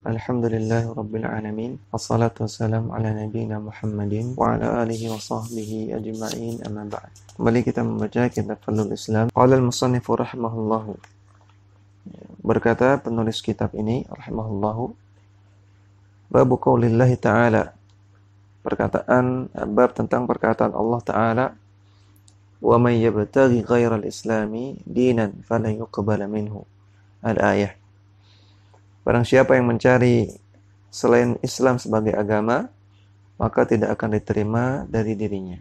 Alhamdulillahi Rabbil Alamin. Wassalatu wassalamu ala nabiyyina Muhammadin wa ala alihi wa sahbihi ajma'in, amma ba'd. Kembali kita membaca kitab Fadlul Islam. Qala al-musannifu rahimahullahu. Berkata penulis kitab ini rahimahullahu, bab qaulillahi ta'ala. Bab tentang perkataan Allah Ta'ala, wa may yabtaghi ghairal islami dinan falan yuqbala minhu. Al-ayah. Barang siapa yang mencari selain Islam sebagai agama, maka tidak akan diterima dari dirinya.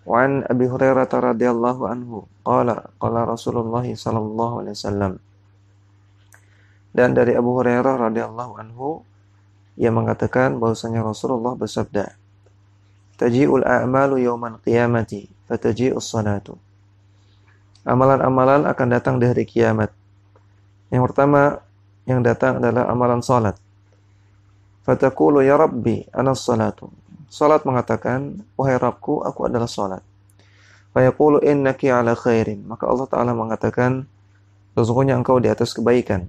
Wa an Abi Hurairah radhiyallahu anhu qala Rasulullah sallallahu alaihi wasallam. Dan dari Abu Hurairah radhiyallahu anhu, ia mengatakan bahwasanya Rasulullah bersabda, taji'ul a'malu yaumal qiyamati fataji'us salatu. Amalan-amalan akan datang di hari kiamat. Yang pertama yang datang adalah amalan salat. Fataqulu ya Rabbi anas salatu. Salat mengatakan, wahai Rabbku, aku adalah salat. Fayaqulu innaki ala khairin. Maka Allah Ta'ala mengatakan, sesungguhnya engkau di atas kebaikan.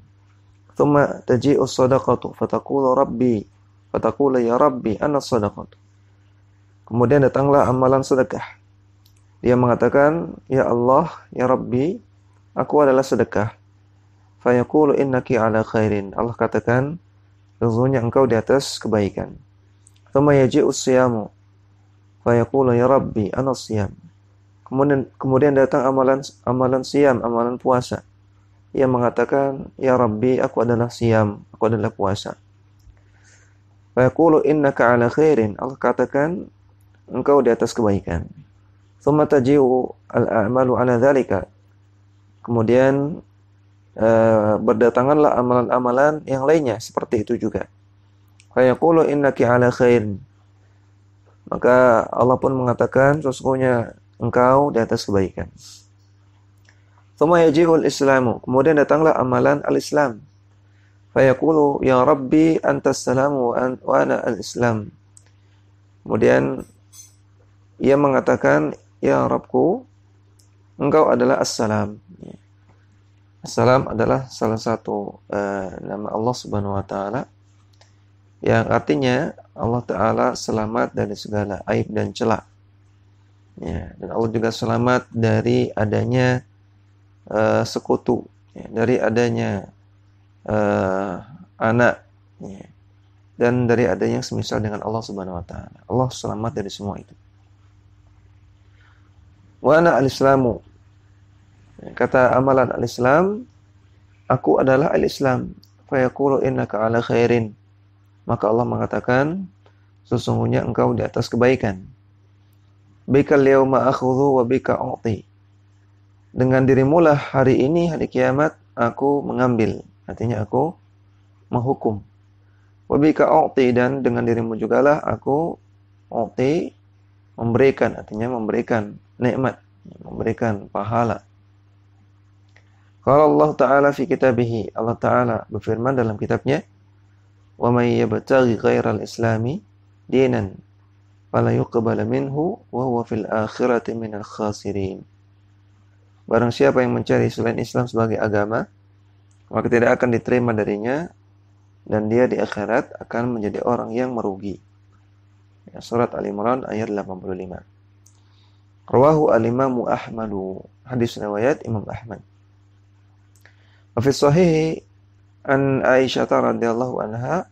Thumma taji'u sadaqatu. Fataqulu Rabbi. Fataqulu ya Rabbi anas sadaqatu. Kemudian datanglah amalan sedekah. Dia mengatakan, ya Allah, ya Rabbi, aku adalah sedekah. Fayaqulu innaki ala khairin. Allah katakan, sesungguhnya engkau di atas kebaikan. Thumma yaji'us siyamu. Fayaqulu ya Rabbi ana siyam. Kemudian datang amalan siyam, amalan puasa. Ia mengatakan, ya Rabbi, aku adalah siyam, aku adalah puasa. Fayaqulu innaka ala khairin. Allah katakan, engkau di atas kebaikan. Thumma taji'u al-a'malu ala dhalika. Kemudian berdatanganlah amalan-amalan yang lainnya seperti itu juga. Fayaqulu innaki ala khair. Maka Allah pun mengatakan, sesungguhnya engkau di atas kebaikan. Tsumma yaji'ul islamu. Kemudian datanglah amalan al-Islam. Fayaqulu ya Rabbi antas salamu wa ana al-Islam. Kemudian ia mengatakan, ya Rabbku, engkau adalah as-salam. As-salam adalah salah satu nama Allah Subhanahu wa taala yang artinya Allah Ta'ala selamat dari segala aib dan cela. Ya, dan Allah juga selamat dari adanya sekutu, ya, dari adanya anak, ya, dan dari adanya yang semisal dengan Allah Subhanahu wa taala. Allah selamat dari semua itu. Wa ana al-islamu. Kata amalan al-Islam, aku adalah al-Islam. Fayaqulu innaka ala khairin. Maka Allah mengatakan, sesungguhnya engkau di atas kebaikan. Bikal yauma akhudhu wa bika u'ti. Dengan dirimulah hari ini, hari kiamat, aku mengambil. Artinya aku menghukum. Wa bika u'ti, dan dengan dirimu jugalah aku u'ti, memberikan. Artinya memberikan nikmat, memberikan pahala. Kalau Allah Ta'ala fi kitabihi, Allah Ta'ala berfirman dalam kitabnya, wa may yabtaghi ghairal islami dinan fala yuqbala minhu wa huwa fil akhirati minal khasirin. Barang siapa yang mencari selain Islam sebagai agama, maka tidak akan diterima darinya, dan dia di akhirat akan menjadi orang yang merugi. Ya, surat Al-Imran ayat 85. Rawahu al-Imamu Ahmadu. Hadis riwayat Imam Ahmad. Fi sahih an Aisyah radhiyallahu anha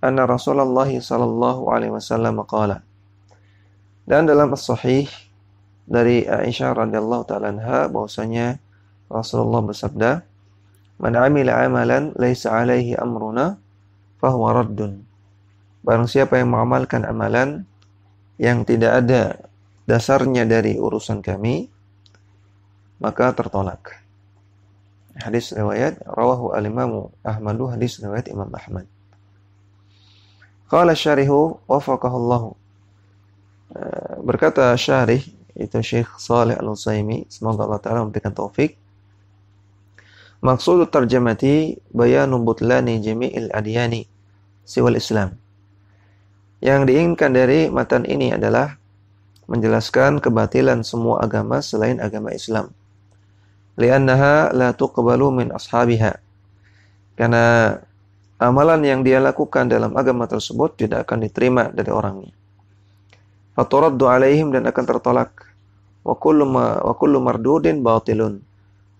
anna Rasulullah sallallahu alaihi wasallam qala. Dan dalam as-sahih dari Aisyah radhiyallahu ta'ala anha bahwasanya Rasulullah bersabda, man amila amalan laisa alaihi amruna fahuwa raddun. Barang siapa yang mengamalkan amalan yang tidak ada dasarnya dari urusan kami, maka tertolak. Hadis riwayat rawahu al-Imamu Ahmadu, hadis riwayat Imam Ahmad. Qala syarihu wafaqahullahu. Berkata syarih itu Syekh Shalih Al-Utsaimin, semoga Allah Ta'ala memberikan taufik. Maksud tarjamati bayanu butlani jami'il adyani siwal Islam. Yang diinginkan dari matan ini adalah menjelaskan kebatilan semua agama selain agama Islam. Li'annaha la tuqbalu min ashabiha. Karena amalan yang dia lakukan dalam agama tersebut tidak akan diterima dari orangnya. Faturaddu alaihim, dan akan tertolak. Wa kullu mardudin batilun,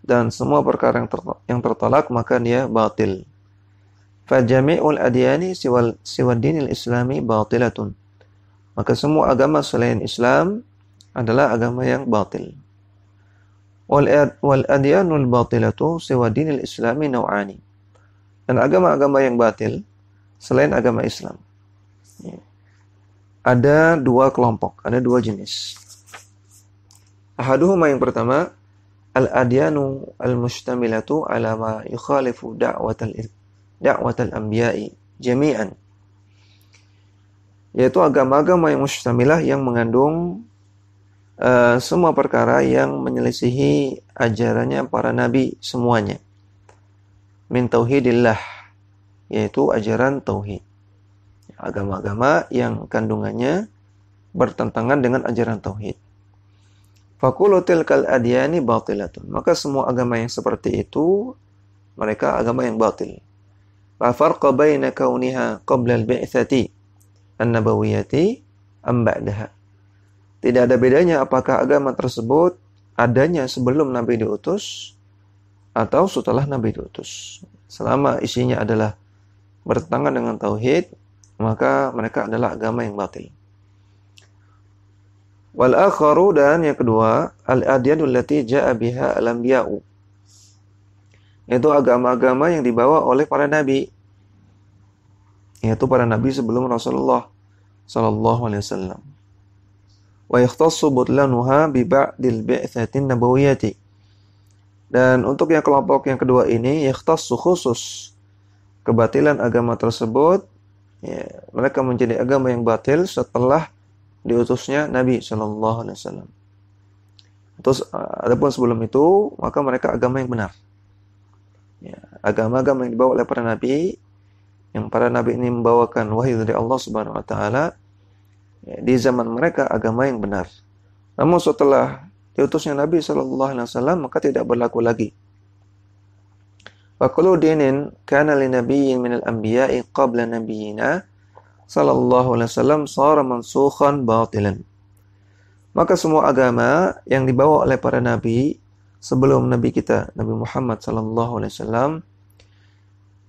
dan semua perkara yang tertolak maka dia batil. Fajami'ul adyani siwa dinil islami batilatun, maka semua agama selain Islam adalah agama yang batil. Wal adyanul batilatu siwa dinil islami naw'ani, dan agama-agama yang batil selain agama Islam ada dua kelompok, ada dua jenis. Ahaduhuma, yang pertama, al-adyanu al-mustamilatu ala ma yukhalifu da'watal anbiya'i jami'an, yaitu agama-agama yang mustamilah yang mengandung semua perkara yang menyelisihi ajarannya para nabi semuanya. Min tauhidillah, yaitu ajaran tauhid. Agama-agama yang kandungannya bertentangan dengan ajaran tauhid. Fakulu tilkal adyani batilatun, maka semua agama yang seperti itu mereka agama yang batil. La farqa baina kauniha qabla al-bi'tsati an-nabawiyyati am ba'daha. Tidak ada bedanya apakah agama tersebut adanya sebelum Nabi diutus atau setelah Nabi diutus. Selama isinya adalah bertentangan dengan tauhid, maka mereka adalah agama yang batil. Wal akharu, dan yang kedua, al-adyanul lati ja'a biha al-anbiya'u, yaitu agama-agama yang dibawa oleh para nabi, yaitu para nabi sebelum Rasulullah sallallahu alaihi wasallam. Wa yakhtassu butlanuha bi ba'dil bi'tsatin nabawiyyati, dan untuk yang kelompok yang kedua ini yakhtassu, khusus kebatilan agama tersebut, ya, mereka menjadi agama yang batil setelah diutusnya Nabi sallallahu alaihi wasallam. Terus adapun sebelum itu maka mereka agama yang benar. Ya, agama-agama yang dibawa oleh para nabi, yang para nabi ini membawakan wahyu dari Allah Subhanahu wa taala, ya, di zaman mereka agama yang benar. Namun setelah diutusnya Nabi sallallahu alaihi wasallam maka tidak berlaku lagi. Wa kullu dinin kana li nabiyyin minal anbiya'i qabla nabiyyina sallallahu alaihi wasallam shara mansukhan batilan. Maka semua agama yang dibawa oleh para nabi sebelum nabi kita Nabi Muhammad sallallahu alaihi wasallam,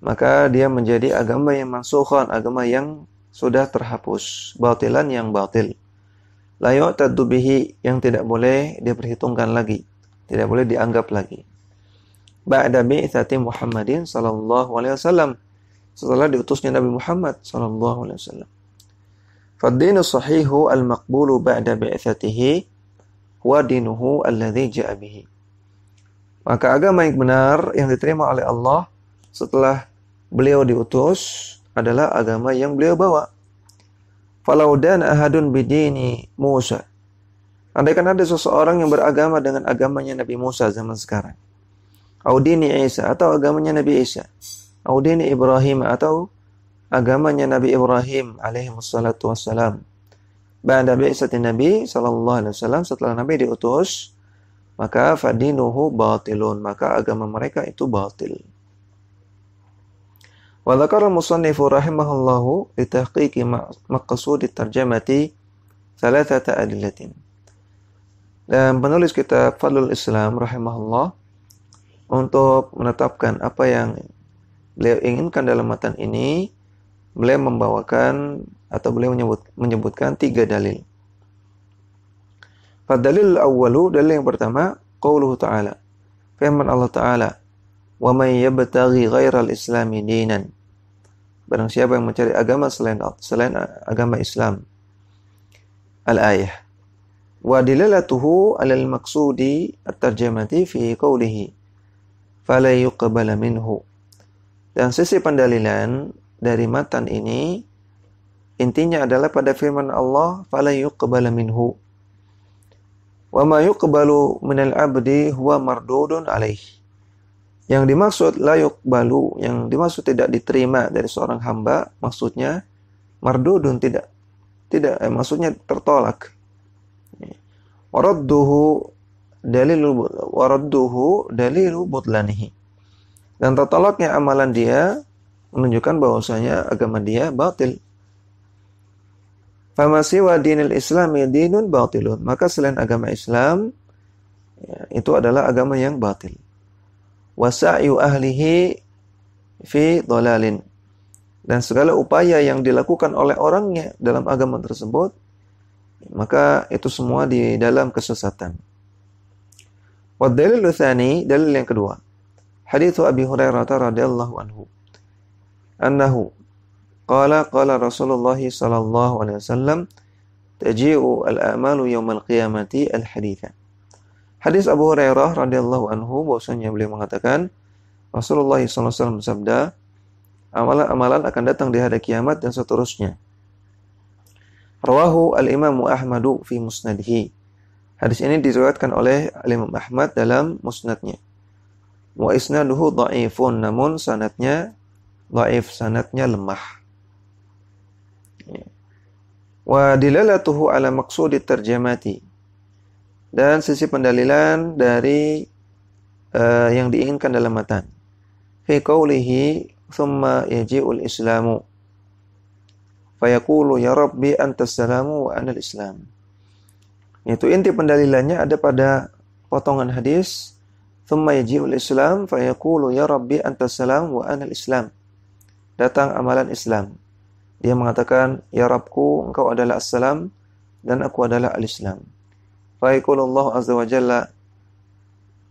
maka dia menjadi agama yang mansukhan, agama yang sudah terhapus, batilan yang batil. La yu'taddu bihi, yang tidak boleh diperhitungkan lagi, tidak boleh dianggap lagi. Ba'da bi'tsati Muhammadin sallallahu alaihi wasallam, setelah diutusnya Nabi Muhammad sallallahu alaihi wasallam. Fad-dinu sahihu al-maqbulu ba'da bi'tsatihi huwa dinuhu alladhi ja'a bihi. Maka agama yang benar yang diterima oleh Allah setelah beliau diutus adalah agama yang beliau bawa. Falau dana ahadun bidini Musa, andaikan ada seseorang yang beragama dengan agamanya Nabi Musa zaman sekarang, au dini Isa, atau agamanya Nabi Isa, au dini Ibrahim, atau agamanya Nabi Ibrahim alaihi wassalatu wassalam, ba'da bi'tsati Nabi sallallahu alaihi wasallam, setelah Nabi diutus, maka fadinuhu batilun, maka agama mereka itu batil. Wa dzakara al-musannifu rahimahullahu li tahqiqi maqsud at-tarjamati thalathata adillatin. Dan penulis kitab Fadlul Islam rahimahullah untuk menetapkan apa yang beliau inginkan dalam matan ini, beliau membawakan atau beliau menyebutkan 3 dalil. Fadalil awwalu, dalil yang pertama, qauluhu ta'ala, firman Allah Ta'ala, wa may yabtaghi ghairal islami dinan, barang siapa yang mencari agama selain agama Islam. Al-ayah. Wa dilalatuhu 'alal maqsudi at-tarjamati fi qawlihi fala yuqbala minhu. Dan sisi pendalilan dari matan ini intinya adalah pada firman Allah fala yuqbala minhu. Wa ma yuqbalu minal 'abdi huwa mardudun alaihi. Yang dimaksud la yuqbalu, yang dimaksud tidak diterima dari seorang hamba, maksudnya mardudun, maksudnya tertolak. Waradduhu dalilu butlanihi. Dan tertolaknya amalan dia menunjukkan bahwasanya agama dia batil. Fama siwa dinil islami dinun batilun. Maka selain agama Islam, itu adalah agama yang batil. Wasa'yu ahlihi fi dhalalin. Dan segala upaya yang dilakukan oleh orangnya dalam agama tersebut, maka itu semua di dalam kesesatan. Wa dalil tsani, dalil yang kedua. Hadits Abi Hurairah radhiyallahu anhu. Annahu qala Rasulullah sallallahu alaihi wasallam taji'u al-a'malu yaumal qiyamati al-haditha. Hadis Abu Hurairah radhiyallahu anhu bahwasanya beliau mengatakan Rasulullah sallallahu alaihi wasallam bersabda, amalan-amalan akan datang di hari kiamat dan seterusnya. Rawahu al-Imam Ahmadu fi musnadihi. Hadis ini diriwayatkan oleh Imam Ahmad dalam musnadnya. Wa isnaduhu dha'ifun, namun sanadnya dhaif, sanadnya lemah. Wa dilalatuhu ala maqsudi tarjamati. Dan sisi pendalilan dari yang diinginkan dalam matan. Fi qawlihi thumma yaji'ul islamu fayaqulu ya rabbi antas salamu wa anal islam. Itu inti pendalilannya ada pada potongan hadis thumma yaji'ul islam fayaqulu ya rabbi antas salam wa anal islam. Datang amalan Islam. Dia mengatakan ya Rabbku engkau adalah as-salam dan aku adalah al-islam. Fayaqulu Allah azza wa jalla,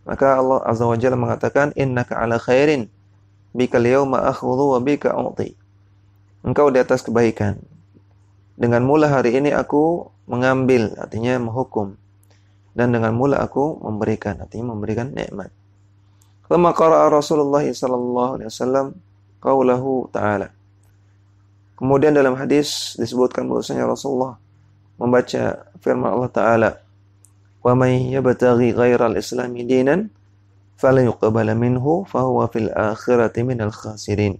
maka Allah azza wa jalla mengatakan innaka ala khairin bikal yawma akhudhu wa bika u'ti. Engkau di atas kebaikan. Dengan mula hari ini aku mengambil, artinya menghukum. Dan dengan mula aku memberikan, artinya memberikan nikmat. Thumma qara'a Rasulullah sallallahu alaihi wasallam qaulahu ta'ala. Kemudian dalam hadis disebutkan bahwasanya Rasulullah membaca firman Allah Ta'ala, "Wa may yabtaghi ghairal islami dinan fala yuqbala minhu fahuwa fil akhirati minal khasirin."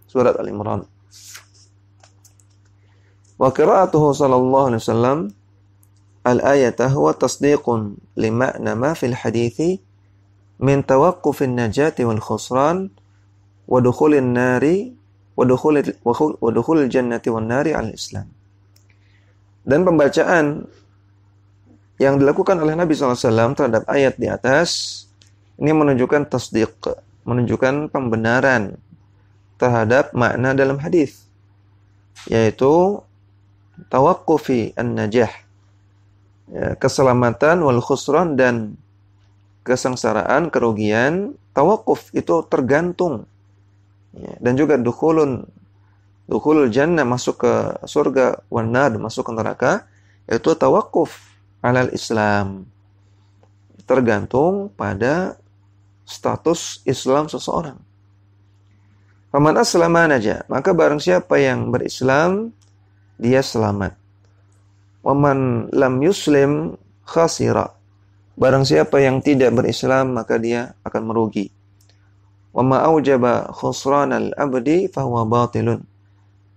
Surat Al-Imran. Wa qira'atuhu sallallahu alaihi wasallam al-ayata huwa tasdiqun lima'na ma fil hadithi min tawaqqufin najati wal khusran wa dukhulin nari wa dukhulil jannati wan nari al-islam. Dan pembacaan yang dilakukan oleh Nabi SAW terhadap ayat di atas ini menunjukkan tasdiq, menunjukkan pembenaran terhadap makna dalam hadis, yaitu tawaqqufi an-najah, keselamatan wal khusran dan kesengsaraan, kerugian. Tawaquf itu tergantung, dan juga dukhulul jannah, masuk ke surga, wan nar, masuk ke neraka, itu tawaquf alal Islam, tergantung pada status Islam seseorang. Faman aslama naja, maka barang siapa yang berislam dia selamat. Waman lam yuslim khasira, barang siapa yang tidak berislam maka dia akan merugi. Wama aujaba khusranal abdi fahuwa batilun,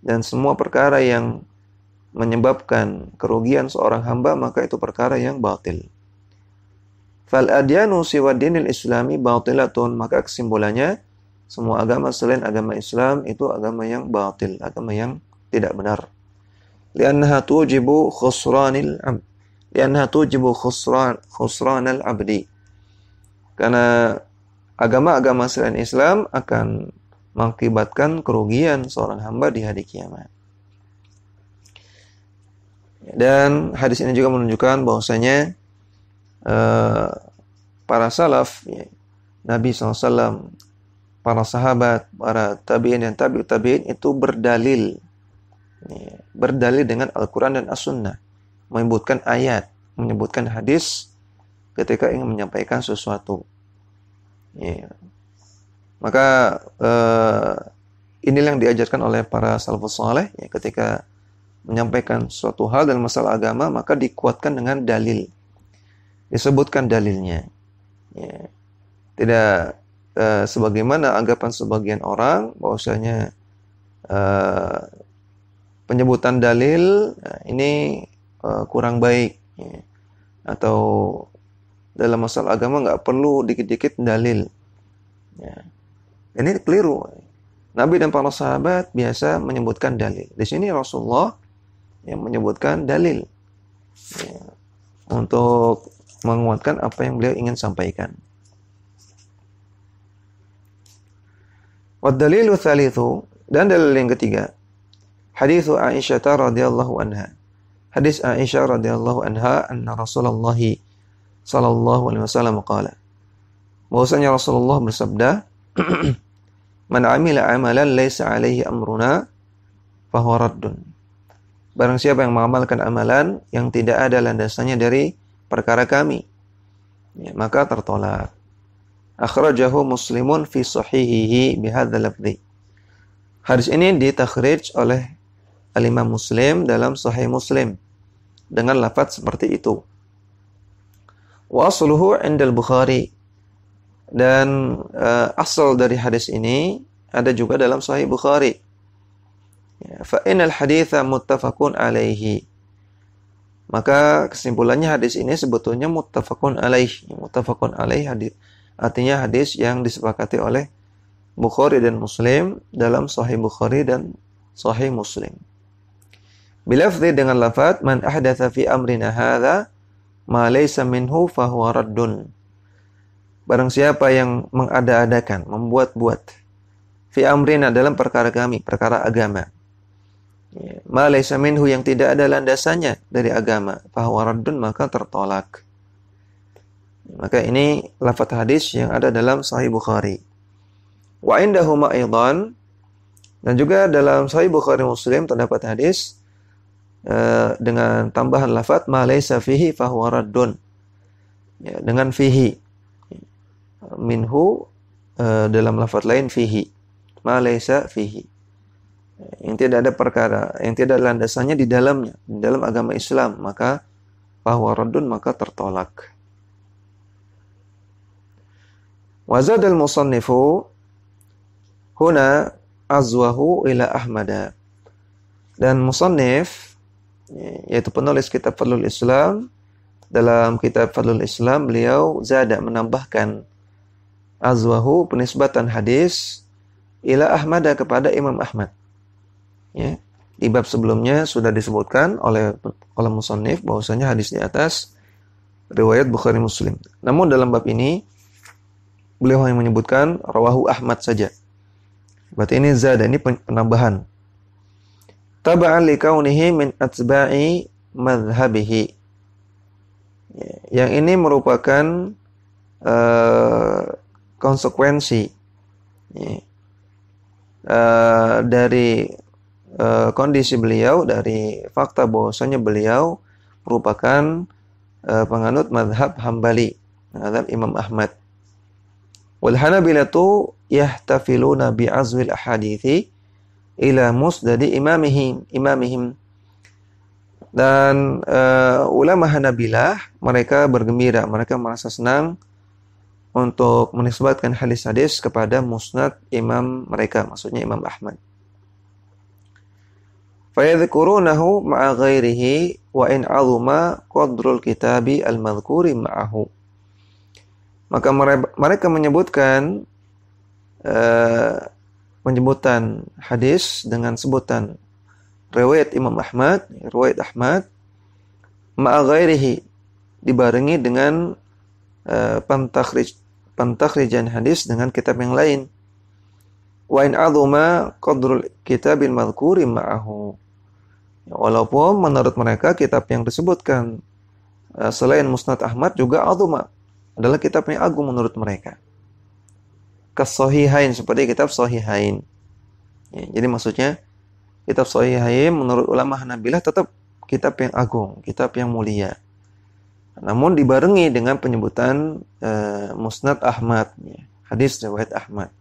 dan semua perkara yang menyebabkan kerugian seorang hamba maka itu perkara yang batil. Fal adyanu siwa dinil islami batilatun, maka kesimpulannya semua agama selain agama Islam itu agama yang batil, agama yang tidak benar. Li'annaha tujibu khusranal abdi. Karena agama-agama selain Islam akan mengakibatkan kerugian seorang hamba di hari kiamat. Dan hadis ini juga menunjukkan bahwasanya para salaf, Nabi SAW, para sahabat, para tabi'in dan tabi'ut tabi'in itu berdalil dengan Al-Quran dan As-Sunnah, menyebutkan ayat, menyebutkan hadis ketika ingin menyampaikan sesuatu. Maka inilah yang diajarkan oleh para salafus saleh, ketika menyampaikan suatu hal dalam masalah agama maka dikuatkan dengan dalil, disebutkan dalilnya. Tidak sebagaimana anggapan sebagian orang bahwasanya penyebutan dalil ini kurang baik, atau dalam masalah agama nggak perlu dikit-dikit dalil. Ini keliru. Nabi dan para sahabat biasa menyebutkan dalil. Di sini Rasulullah yang menyebutkan dalil ya, untuk menguatkan apa yang beliau ingin sampaikan. Wad dalilu tsalitsu, dan dalil yang ketiga, hadits Aisyah radhiyallahu anha. Hadis Aisyah radhiyallahu anha anna Rasulullah sallallahu alaihi wasallam qala. Bahwasanya Rasulullah bersabda, "Man 'amila 'amalan laisa 'alaihi amruna fahuwa raddun." Barang siapa yang mengamalkan amalan yang tidak ada landasannya dari perkara kami, ya, maka tertolak. Akhrajahu Muslimun fi sahihihi bihadzal lafzi. Hadis ini ditakhrij oleh Al-Imam Muslim dalam Sahih Muslim dengan lafaz seperti itu. Wa asluhu 'inda al-Bukhari, dan asal dari hadis ini ada juga dalam Sahih Bukhari. Ya, fa innal haditsa muttafaqun alaihi. Maka kesimpulannya hadis ini sebetulnya muttafaqun alaihi. Muttafaqun alaihi hadis artinya hadis yang disepakati oleh Bukhari dan Muslim dalam Sahih Bukhari dan Sahih Muslim. Bilafzi, dengan lafaz man ahdatsa fi amrina hadza ma laysa minhu fahuwa raddun. Barang siapa yang mengada-adakan, membuat-buat fi amrina, dalam perkara kami, perkara agama, ya, ma laysa minhu, yang tidak ada landasannya dari agama, fahuwa raddun, maka tertolak. Maka ini lafaz hadis yang ada dalam Sahih Bukhari. Wa indahuma aidan, dan juga dalam Sahih Bukhari Muslim terdapat hadis dengan tambahan lafaz ma laysa fihi fahuwa raddun. Ya, dengan fihi. Minhu dalam lafaz lain fihi. Ma laysa fihi. Yang tidak ada perkara, yang tidak ada landasannya di dalamnya, di dalam agama Islam, maka fahuwa raddun, maka tertolak. Wa zadal musannifu huna azwahu ila Ahmad. Dan musannif, yaitu penulis kitab Fadlul Islam, dalam kitab Fadlul Islam beliau zada, menambahkan azwahu, penisbatan hadis ila Ahmad, kepada Imam Ahmad. Ya, di bab sebelumnya sudah disebutkan oleh musannif bahwasanya hadis di atas riwayat Bukhari Muslim. Namun dalam bab ini beliau hanya menyebutkan rawahu Ahmad saja. Berarti ini zada, ini penambahan. Taba'an likaunihi min atba'i madhhabihi. Yang ini merupakan konsekuensi dari kondisi beliau, dari fakta bahwasanya beliau merupakan penganut madhab Hambali, madhab Imam Ahmad. Wal Hanabilatu yahtafiluna bi'azwil ahadithi ila musnadi imamihim. Dan ulama Hanabilah, mereka bergembira, mereka merasa senang untuk menisbatkan hadis-hadis kepada musnad imam mereka, maksudnya Imam Ahmad. Fayadhkurunahu ma'a ghairihi wa in 'azuma qadrul kitabi al-madhkuri ma'ahu. Maka mereka menyebutkan penyebutan hadis dengan sebutan riwayat Imam Ahmad, riwayat Ahmad, ma'a ghairihi, dibarengi dengan pantakhrijan hadis dengan kitab yang lain. Wa in 'azuma qadrul kitabil madhkuri ma'ahu. Walaupun menurut mereka kitab yang disebutkan selain Musnad Ahmad juga 'azuma, adalah kitab yang agung menurut mereka. Kas-Sahihain, seperti kitab Sahihain. Ya, jadi maksudnya kitab Sahihain menurut ulama Hanabilah tetap kitab yang agung, kitab yang mulia. Namun dibarengi dengan penyebutan Musnad Ahmad, ya, hadis riwayat Ahmad.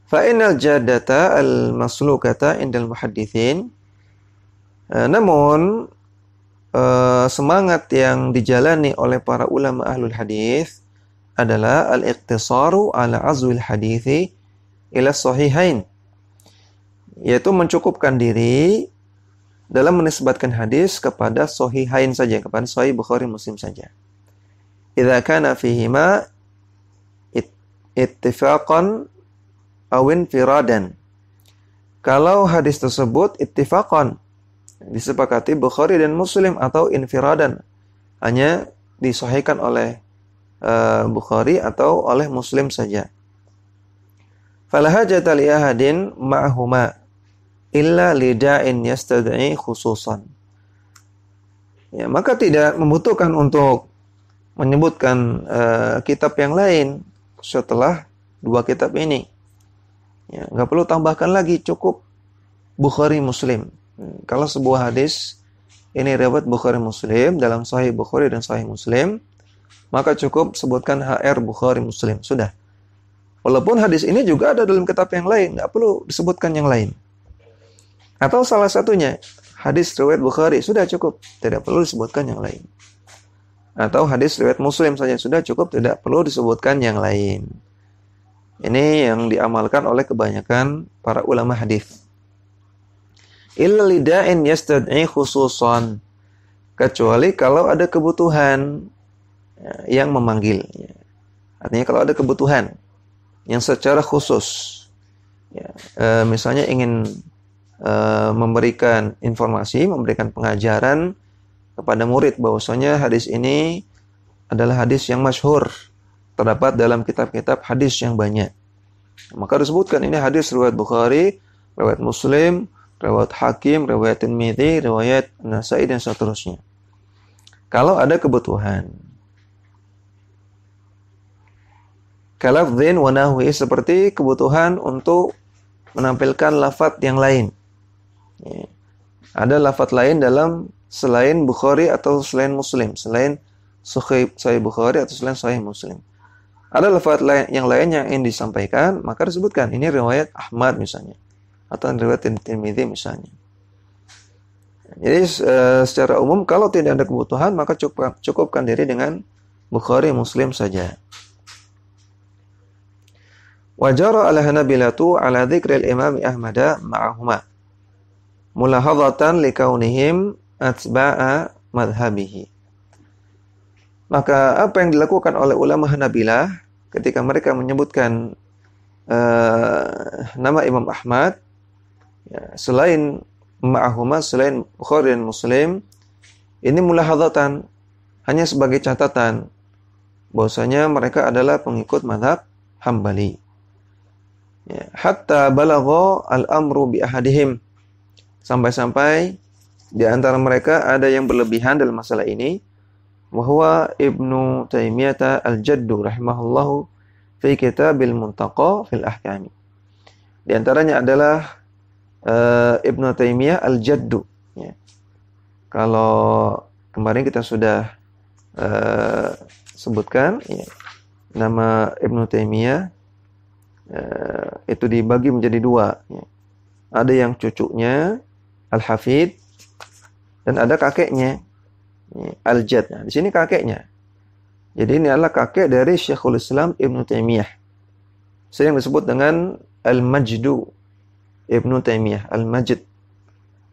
Fa innal jaddata al-maslukata indal muhadditsin. Namun semangat yang dijalani oleh para ulama ahlul hadis adalah al-iqtisaru ala azwil hadithi ila sahihain, yaitu mencukupkan diri dalam menisbatkan hadis kepada sahihain saja, kepada Sahih Bukhari Muslim saja. Idza kana fihima ittifaqan aw infiradan. Kalau hadis tersebut ittifaqan, disepakati Bukhari dan Muslim, atau infiradan, hanya disahihkan oleh Bukhari atau oleh Muslim saja. Fala hajata li ahadin ma'huma illa lida'in yastad'i khususan. Ya, maka tidak membutuhkan untuk menyebutkan kitab yang lain setelah dua kitab ini. Ya, nggak perlu tambahkan lagi, cukup Bukhari Muslim. Kalau sebuah hadis ini riwayat Bukhari Muslim dalam Sahih Bukhari dan Sahih Muslim, maka cukup sebutkan HR Bukhari Muslim, sudah. Walaupun hadis ini juga ada dalam kitab yang lain, nggak perlu disebutkan yang lain. Atau salah satunya hadis riwayat Bukhari, sudah cukup, tidak perlu disebutkan yang lain. Atau hadis riwayat Muslim saja, sudah cukup, tidak perlu disebutkan yang lain. Ini yang diamalkan oleh kebanyakan para ulama hadis. Illa lida'in yastad'i khususan, kecuali kalau ada kebutuhan yang memanggil. Artinya kalau ada kebutuhan yang secara khusus, misalnya ingin memberikan informasi, memberikan pengajaran kepada murid bahwasanya hadis ini adalah hadis yang masyhur, terdapat dalam kitab-kitab hadis yang banyak. Maka disebutkan ini hadis riwayat Bukhari, riwayat Muslim, riwayat Hakim, riwayat Tirmidzi, riwayat Nasa'i dan seterusnya. Kalau ada kebutuhan. Kalafdhin wa nahwi, seperti kebutuhan untuk menampilkan lafaz yang lain. Ada lafaz lain dalam selain Bukhari atau selain Muslim, selain Sahih Bukhari atau selain Sahih Muslim. Ada lafaz yang lain yang ingin disampaikan, maka disebutkan ini riwayat Ahmad misalnya, atau riwayat Tirmidzi misalnya. Jadi secara umum kalau tidak ada kebutuhan, maka cukupkan diri dengan Bukhari Muslim saja. Wajara al-Hanabilatu ala dzikril Imam Ahmad ma'ahuma mulahadzatan likaunihim atba'a madhhabihi. Maka apa yang dilakukan oleh ulama Hanabilah ketika mereka menyebutkan nama Imam Ahmad, selain ma'ahuma, selain Bukhari dan Muslim, ini mulahadzatan, hanya sebagai catatan bahwasanya mereka adalah pengikut mazhab Hambali. Hatta balagha al-amru bi ahadihim, sampai-sampai di antara mereka ada yang berlebihan dalam masalah ini. Wahwa Ibnu Taimiyah al-Jaddu rahimahullahu fi kitabil Muntaqa fil Ahkam. Di antaranya adalah Ibnu Taimiyah al-Jaddu. Kalau kemarin kita sudah sebutkan nama Ibnu Taimiyah itu dibagi menjadi dua. Ada yang cucunya Al-Hafid dan ada kakeknya Al-Jad. Nah, di sini kakeknya. Jadi ini adalah kakek dari Syekhul Islam Ibnu Taimiyah. Sering disebut dengan Al-Majdu Ibnu Taimiyah, Al-Majd.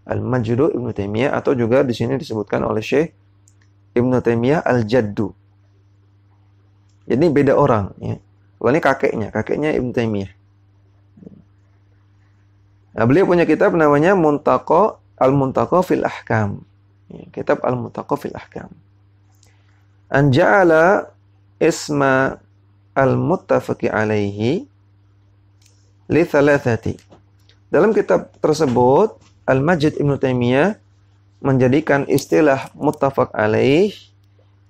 Al-Majdu Ibnu Taimiyah, atau juga di sini disebutkan oleh Syekh Ibnu Taimiyah Al-Jaddu. Jadi beda orang, ya. Kalau ini kakeknya Ibnu Taimiyah. Nah, beliau punya kitab namanya Muntaqa Al-Muntaqa fil Ahkam. Kitab Al-Muntaqa fil Ahkam. An ja'ala isma al-muttafaqi alaihi li thalathati. Dalam kitab tersebut, Al-Majd Ibnu Taimiyah menjadikan istilah muttafaq alaih,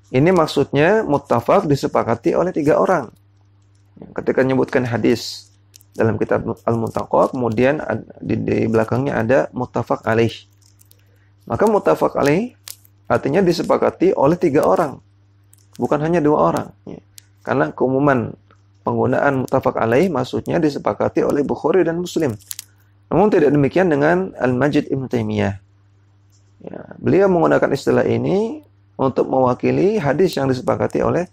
ini maksudnya muttafaq disepakati oleh 3 orang. Ketika menyebutkan hadis dalam kitab Al-Muntaqa, kemudian di belakangnya ada muttafaq alaih. Maka muttafaq alaih artinya disepakati oleh 3 orang, bukan hanya 2 orang. Karena keumuman penggunaan muttafaq alaih maksudnya disepakati oleh Bukhari dan Muslim. Namun tidak demikian dengan Al-Majd Ibnu Taimiyah. Beliau menggunakan istilah ini untuk mewakili hadis yang disepakati oleh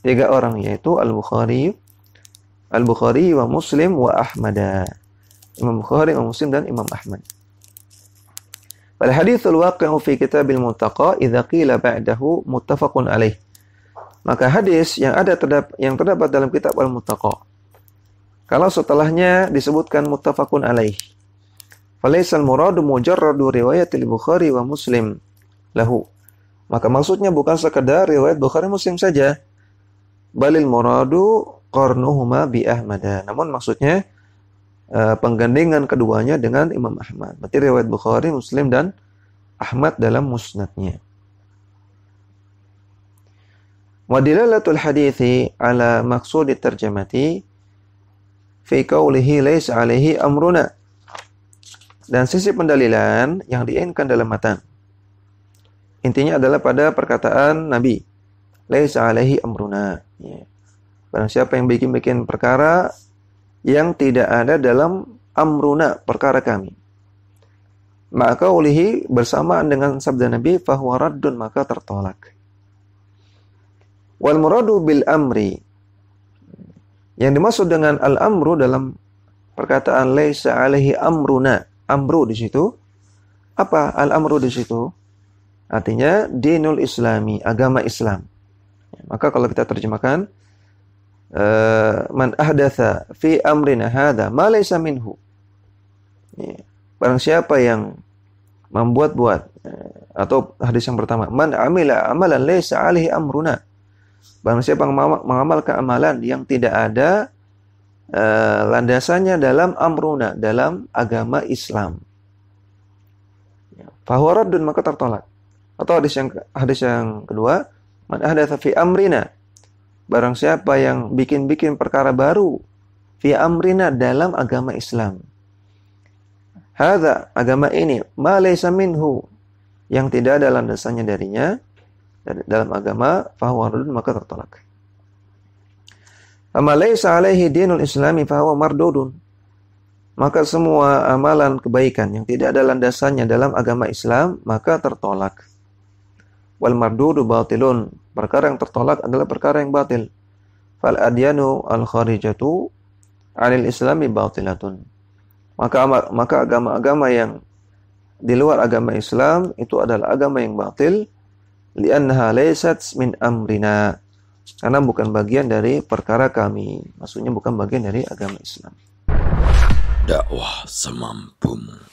3 orang, yaitu Al-Bukhari wa Muslim wa Ahmad. Imam Bukhari, Imam Muslim, dan Imam Ahmad. Fal haditsul waqi'u fi kitabil Muntaqa idza qila ba'dahu muttafaqun alaih. Maka hadis yang terdapat dalam kitab Al-Muntaqa, Kalau setelahnya disebutkan muttafaqun alaih, falaisal muradu mujarradu riwayatil Bukhari wa Muslim lahu. Maka maksudnya bukan sekedar riwayat Bukhari Muslim saja. Balil muradu qarnuhuma bi Ahmad. Namun maksudnya penggandengan keduanya dengan Imam Ahmad. Berarti riwayat Bukhari, Muslim dan Ahmad dalam musnadnya. Wa dilalatul hadithi ala maqsudi tarjamati fi qawlihi laisa alaihi amruna. Dan sisi pendalilan yang diinginkan dalam matan, intinya adalah pada perkataan Nabi, laisa alaihi amruna. Ya. Barang siapa yang bikin perkara yang tidak ada dalam amruna, perkara kami. Maka ulihi bersamaan dengan sabda Nabi, fahuwa raddun, maka tertolak. Wal muradu bil amri, yang dimaksud dengan al-amru dalam perkataan laisa alaihi amruna, amru di situ, apa al-amru di situ? Artinya dinul islami, agama Islam. Maka kalau kita terjemahkan, man ahdatha fi amrina hadha ma laysa minhu. Barang siapa yang membuat-buat, atau hadis yang pertama, man amila amalan laysa alaihi amruna. Barang siapa yang mengamalkan amalan yang tidak ada landasannya dalam amruna, dalam agama Islam, fahuwa raddun, maka tertolak. Atau hadis yang kedua, man ahdatsa fi amrina, barang siapa yang bikin perkara baru fi amrina, dalam agama Islam, hadza, agama ini, ma laysa minhu, yang tidak ada landasannya darinya dalam agama, fahuwa raddun, maka tertolak. Amma laysa alaihi dinul islami fahuwa mardudun, maka semua amalan kebaikan yang tidak ada landasannya dalam agama Islam, maka tertolak. Wal mardudu batilun, perkara yang tertolak adalah perkara yang batil. Fal adyanu al kharijatu 'anil islami batilatun, maka agama-agama yang di luar agama Islam itu adalah agama yang batil, li'annaha laysat min amrina, karena bukan bagian dari perkara kami, maksudnya bukan bagian dari agama Islam. Dakwah semampumu.